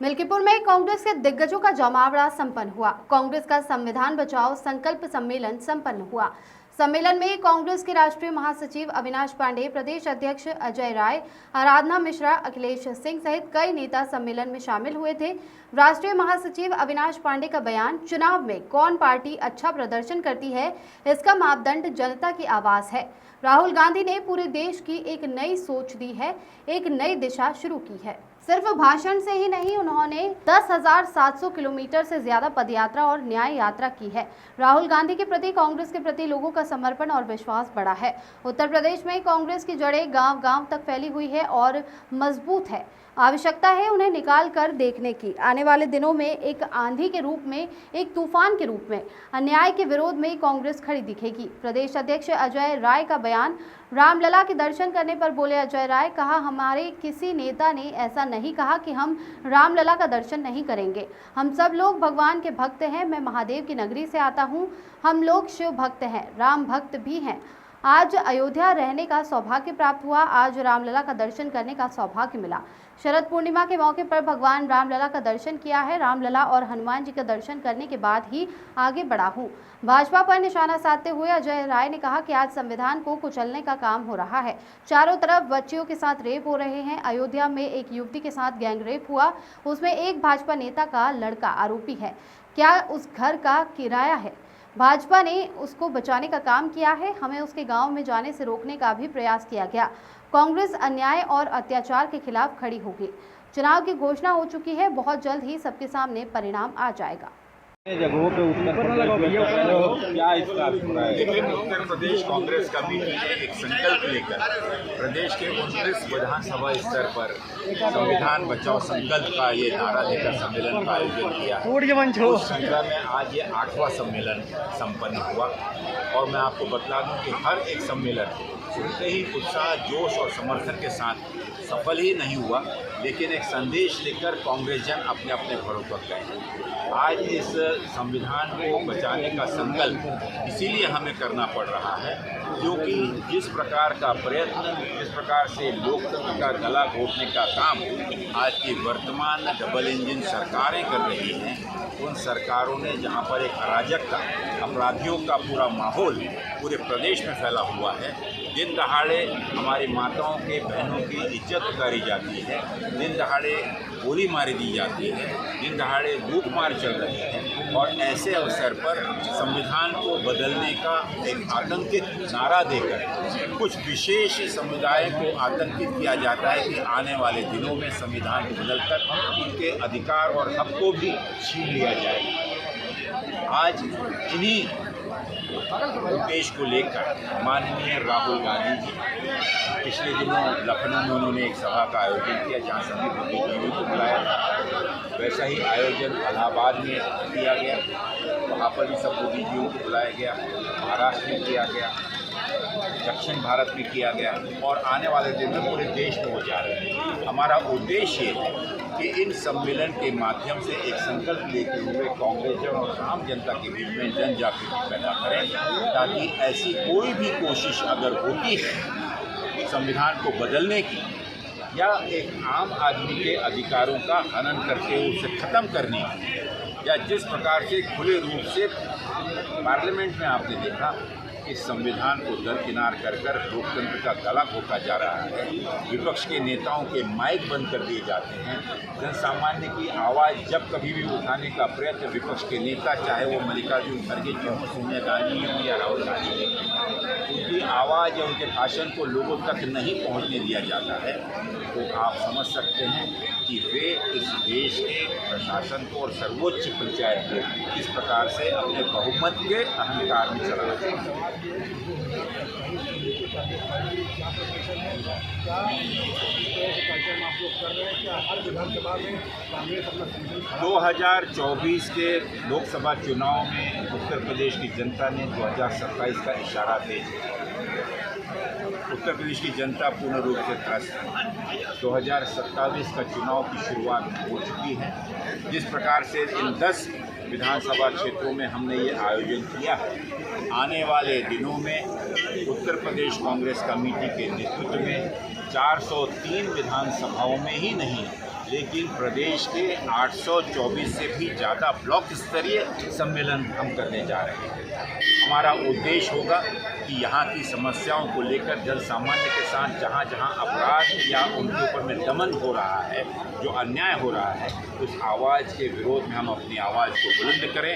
मिल्कीपुर में कांग्रेस के दिग्गजों का जमावड़ा संपन्न हुआ। कांग्रेस का संविधान बचाओ संकल्प सम्मेलन संपन्न हुआ। सम्मेलन में कांग्रेस के राष्ट्रीय महासचिव अविनाश पांडे, प्रदेश अध्यक्ष अजय राय, आराधना मिश्रा, अखिलेश सिंह सहित कई नेता सम्मेलन में शामिल हुए थे। राष्ट्रीय महासचिव अविनाश पांडे का बयान, चुनाव में कौन पार्टी अच्छा प्रदर्शन करती है, इसका मापदंड जनता की आवाज है। राहुल गांधी ने पूरे देश की एक नई सोच दी है, एक नई दिशा शुरू की है। सिर्फ भाषण से ही नहीं, उन्होंने 10,700 किलोमीटर से ज्यादा पदयात्रा और न्याय यात्रा की है। राहुल गांधी के प्रति, कांग्रेस के प्रति लोगों का समर्पण और विश्वास बढ़ा है। उत्तर प्रदेश में कांग्रेस की जड़ें गांव-गांव तक फैली हुई है और मजबूत है। आवश्यकता है उन्हें निकाल कर देखने की। आने वाले दिनों में एक आंधी के रूप में, एक तूफान के रूप में अन्याय के विरोध में कांग्रेस खड़ी दिखेगी। प्रदेश अध्यक्ष अजय राय का बयान, रामलला के दर्शन करने पर बोले अजय राय, कहा हमारे किसी नेता ने ऐसा नहीं कहा कि हम रामलला का दर्शन नहीं करेंगे। हम सब लोग भगवान के भक्त हैं। मैं महादेव की नगरी से आता हूं। हम लोग शिव भक्त हैं, राम भक्त भी हैं। आज अयोध्या रहने का सौभाग्य प्राप्त हुआ। आज रामलला का दर्शन करने का सौभाग्य मिला। शरद पूर्णिमा के मौके पर भगवान रामलला का दर्शन किया है। रामलला और हनुमान जी का दर्शन करने के बाद ही आगे बढ़ा हूँ। भाजपा पर निशाना साधते हुए अजय राय ने कहा कि आज संविधान को कुचलने का काम हो रहा है। चारों तरफ बच्चियों के साथ रेप हो रहे हैं। अयोध्या में एक युवती के साथ गैंग रेप हुआ, उसमें एक भाजपा नेता का लड़का आरोपी है। क्या उस घर का किराया है? भाजपा ने उसको बचाने का काम किया है। हमें उसके गांव में जाने से रोकने का भी प्रयास किया गया। कांग्रेस अन्याय और अत्याचार के खिलाफ खड़ी होगी। चुनाव की घोषणा हो चुकी है, बहुत जल्द ही सबके सामने परिणाम आ जाएगा। जगहों पे उत्तर प्रदेश क्या इसका अभिप्राय है? लेकिन उत्तर प्रदेश कांग्रेस कमेटी ने एक संकल्प लेकर प्रदेश के 29 विधानसभा स्तर पर संविधान बचाओ संकल्प का ये नारा लेकर सम्मेलन का आयोजन किया है। उस श्रृंखला में आज ये 8वां सम्मेलन संपन्न हुआ और मैं आपको बतला दूं कि हर एक सम्मेलन सुनते ही उत्साह, जोश और समर्थन के साथ सफल ही नहीं हुआ, लेकिन एक संदेश लेकर कांग्रेस जन अपने अपने घरों तक गए। आज इस संविधान को बचाने का संकल्प इसीलिए हमें करना पड़ रहा है क्योंकि जिस प्रकार का प्रयत्न, जिस प्रकार से लोकतंत्र का गला घोटने का काम आज की वर्तमान डबल इंजन सरकारें कर रही हैं, उन सरकारों ने जहां पर एक अराजकता, अपराधियों का पूरा माहौल पूरे प्रदेश में फैला हुआ है, दिन दहाड़े हमारी माताओं के, बहनों की इज्जत उतारी जाती है, दिन दहाड़े गोली मारी दी जाती है, दिन दहाड़े लूटमार चल रही है और ऐसे अवसर पर संविधान को बदलने का एक आतंकित नारा देकर कुछ विशेष समुदाय को आतंकित किया जाता है कि आने वाले दिनों में संविधान को बदलकर उनके अधिकार और हक को भी छीन लिया जाएगा। आज इन्हीं उद्देश्य को लेकर माननीय राहुल गांधी जी पिछले दिनों लखनऊ में उन्होंने एक सभा का आयोजन किया जहां सभी बुद्धिजीवियों को बुलाया था। वैसा ही आयोजन इलाहाबाद में किया गया, वहाँ पर भी सब बुद्धिजीवियों को बुलाया गया। महाराष्ट्र में किया गया, दक्षिण भारत में किया गया और आने वाले दिन में पूरे देश में हो जा रहे हैं। हमारा उद्देश्य है कि इन सम्मेलन के माध्यम से एक संकल्प लेते हुए कांग्रेस जन और आम जनता के बीच में जन जागृति पैदा करें ताकि ऐसी कोई भी कोशिश अगर होती है संविधान को बदलने की या एक आम आदमी के अधिकारों का हनन करके उसे ख़त्म करने की, या जिस प्रकार से खुले रूप से पार्लियामेंट में आपने देखा इस संविधान को दरकिनार कर कर लोकतंत्र का गला घोटा जा रहा है, विपक्ष के नेताओं के माइक बंद कर दिए जाते हैं, जन सामान्य की आवाज़ जब कभी भी उठाने का प्रयत्न विपक्ष के नेता, चाहे वो मल्लिकार्जुन खड़गे जी हों, सोनिया गांधी हों या राहुल गांधी जी, उनकी आवाज़ या उनके भाषण को लोगों तक नहीं पहुंचने दिया जाता है, तो आप समझ सकते हैं कि वे इस देश के प्रशासन को और सर्वोच्च पंचायत को किस प्रकार से अपने बहुमत के अहंकार में चला रहे हैं। 2024 के लोकसभा चुनाव में उत्तर प्रदेश की जनता ने 2027 का इशारा दे दिया। उत्तर प्रदेश की जनता पूर्ण रूप से त्रस्त है। 2027 का चुनाव की शुरुआत हो चुकी है। जिस प्रकार से इन 10 विधानसभा क्षेत्रों में हमने ये आयोजन किया है, आने वाले दिनों में उत्तर प्रदेश कांग्रेस कमेटी के नेतृत्व में 403 विधानसभाओं में ही नहीं, लेकिन प्रदेश के 824 से भी ज़्यादा ब्लॉक स्तरीय सम्मेलन हम करने जा रहे हैं। हमारा उद्देश्य होगा कि यहाँ की समस्याओं को लेकर जन सामान्य के साथ जहाँ जहाँ अपराध या उनके ऊपर में दमन हो रहा है, जो अन्याय हो रहा है, उस आवाज़ के विरोध में हम अपनी आवाज़ को बुलंद करें।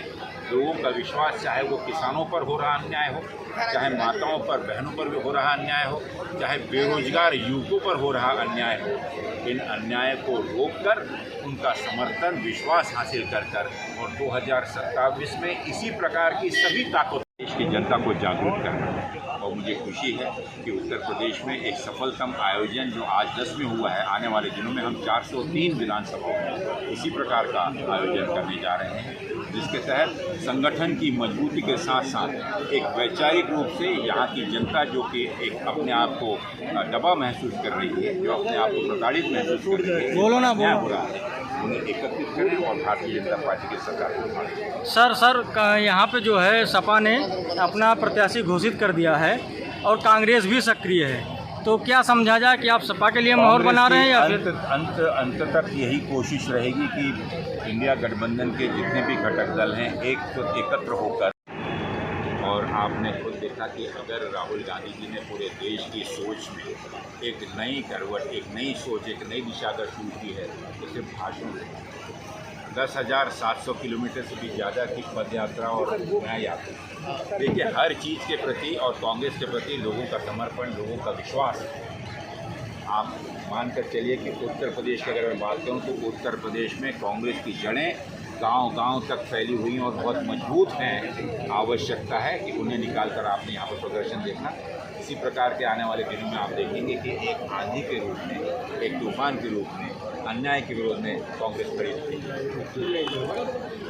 लोगों का विश्वास, चाहे वो किसानों पर हो रहा अन्याय हो, चाहे माताओं पर, बहनों पर भी हो रहा अन्याय हो, चाहे बेरोजगार युवकों पर हो रहा अन्याय हो, इन अन्याय को रोककर उनका समर्थन, विश्वास हासिल कर और 2027 में इसी प्रकार की सभी ताकत देश की जनता को जागरूक करना है। और मुझे खुशी है कि उत्तर प्रदेश में एक सफलतम आयोजन जो आज 10 में हुआ है, आने वाले दिनों में हम 403 विधानसभाओं में इसी प्रकार का आयोजन करने जा रहे हैं, जिसके तहत संगठन की मजबूती के साथ साथ एक वैचारिक रूप से यहाँ की जनता जो कि एक अपने आप को दबा महसूस कर रही है, जो अपने आप को प्रताड़ित महसूस कर रही है, बोलो ना हो रहा है, उन्हें एकत्रित करें और भारतीय जनता पार्टी की सरकार को उठाएं। सर यहाँ पे जो है सपा ने अपना प्रत्याशी घोषित कर दिया है और कांग्रेस भी सक्रिय है, तो क्या समझा जाए कि आप सपा के लिए माहौल बना रहे हैं या फिर अंत तक यही कोशिश रहेगी कि इंडिया गठबंधन के जितने भी घटक दल हैं एकत्र होकर, और आपने खुद देखा कि अगर राहुल गांधी जी ने पूरे देश की सोच में एक नई करवट, एक नई सोच, एक नई दिशा अगर शुरू की है, तो सिर्फ भाषण 10,700 किलोमीटर से भी ज़्यादा की पद यात्रा और न्याय यात्रा। देखिए, हर चीज़ के प्रति और कांग्रेस के प्रति लोगों का समर्पण, लोगों का विश्वास। आप मानकर चलिए कि उत्तर प्रदेश की अगर मैं बात करूँ तो उत्तर प्रदेश में कांग्रेस की जड़ें गांव-गांव तक फैली हुई हैं और बहुत मजबूत हैं। आवश्यकता है कि उन्हें निकाल कर आपने यहाँ पर प्रदर्शन देखा। इसी प्रकार के आने वाले दिनों में आप देखेंगे कि एक आंधी के रूप में, एक तूफान के रूप में, अन्याय के विरोध में कांग्रेस खड़ी होगी।